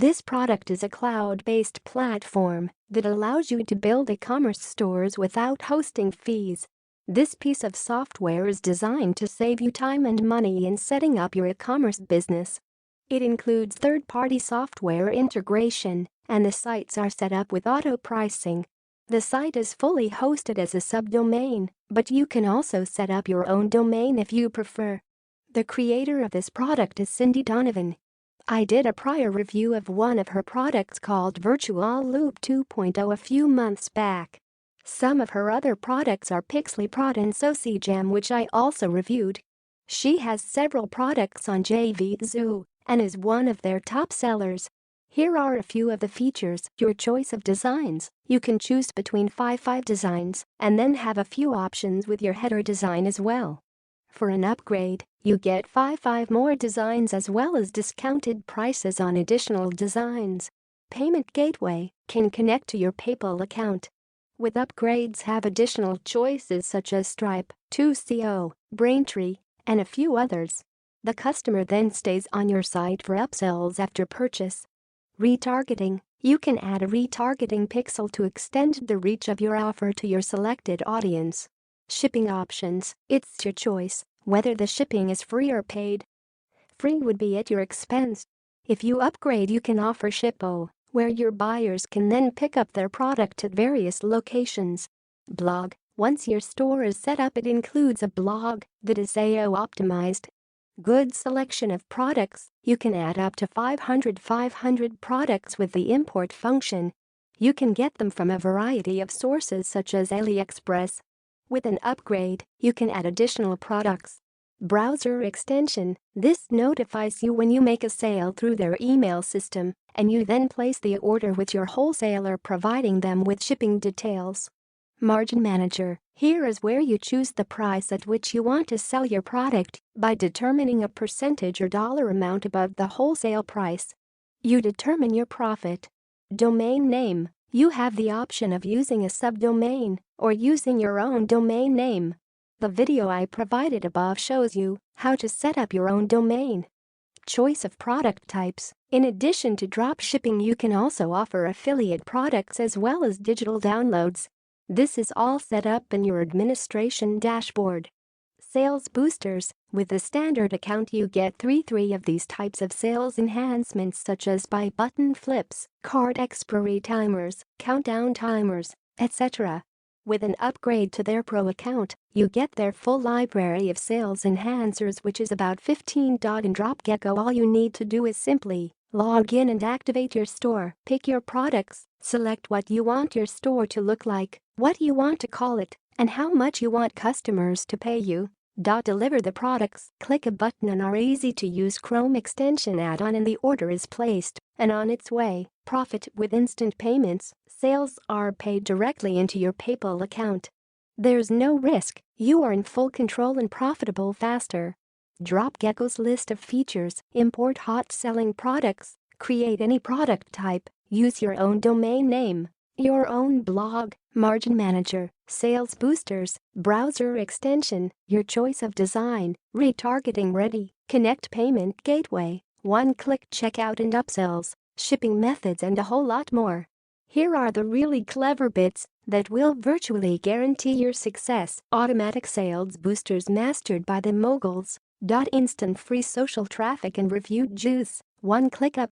This product is a cloud-based platform that allows you to build e-commerce stores without hosting fees. This piece of software is designed to save you time and money in setting up your e-commerce business. It includes third-party software integration, and the sites are set up with auto-pricing. The site is fully hosted as a subdomain, but you can also set up your own domain if you prefer. The creator of this product is Cindy Donovan. I did a prior review of one of her products called Virtual Loop 2.0 a few months back. Some of her other products are Pixly Prod and SociJam, which I also reviewed. She has several products on JVZoo and is one of their top sellers. Here are a few of the features. Your choice of designs. You can choose between 5 designs and then have a few options with your header design as well. For an upgrade, you get 5 more designs as well as discounted prices on additional designs. Payment gateway can connect to your PayPal account. With upgrades, have additional choices such as Stripe, 2CO, Braintree, and a few others. The customer then stays on your site for upsells after purchase. Retargeting. You can add a retargeting pixel to extend the reach of your offer to your selected audience. Shipping options. It's your choice whether the shipping is free or paid. Free would be at your expense. If you upgrade, you can offer Shippo, where your buyers can then pick up their product at various locations. Blog. Once your store is set up, it includes a blog that is SEO optimized. Good selection of products. You can add up to 500 products with the import function. You can get them from a variety of sources such as AliExpress. With an upgrade, you can add additional products. Browser extension. This notifies you when you make a sale through their email system, and you then place the order with your wholesaler, providing them with shipping details. Margin manager. Here is where you choose the price at which you want to sell your product by determining a percentage or dollar amount above the wholesale price. You determine your profit. Domain name. You have the option of using a subdomain or using your own domain name. The video I provided above shows you how to set up your own domain. Choice of product types. In addition to drop shipping, you can also offer affiliate products as well as digital downloads. This is all set up in your administration dashboard. Sales boosters. With the standard account, you get three of these types of sales enhancements such as buy button flips, cart expiry timers, countdown timers, etc. With an upgrade to their Pro account, you get their full library of sales enhancers, which is about 15. In DropGecko, all you need to do is simply log in and activate your store. Pick your products, select what you want your store to look like, what you want to call it, and how much you want customers to pay you. Deliver the products. Click a button on our easy-to-use Chrome extension add-on and the order is placed and on its way. Profit with instant payments. Sales are paid directly into your PayPal account. There's no risk. You are in full control and profitable faster. DropGecko's list of features. Import hot-selling products. Create any product type. Use your own domain name. Your own blog. Margin manager. Sales boosters. Browser extension. Your choice of design. Retargeting ready. Connect payment gateway. One-click checkout and upsells. Shipping methods and a whole lot more. Here are the really clever bits that will virtually guarantee your success. Automatic sales boosters mastered by the moguls. Instant free social traffic and reviewed juice. One click up.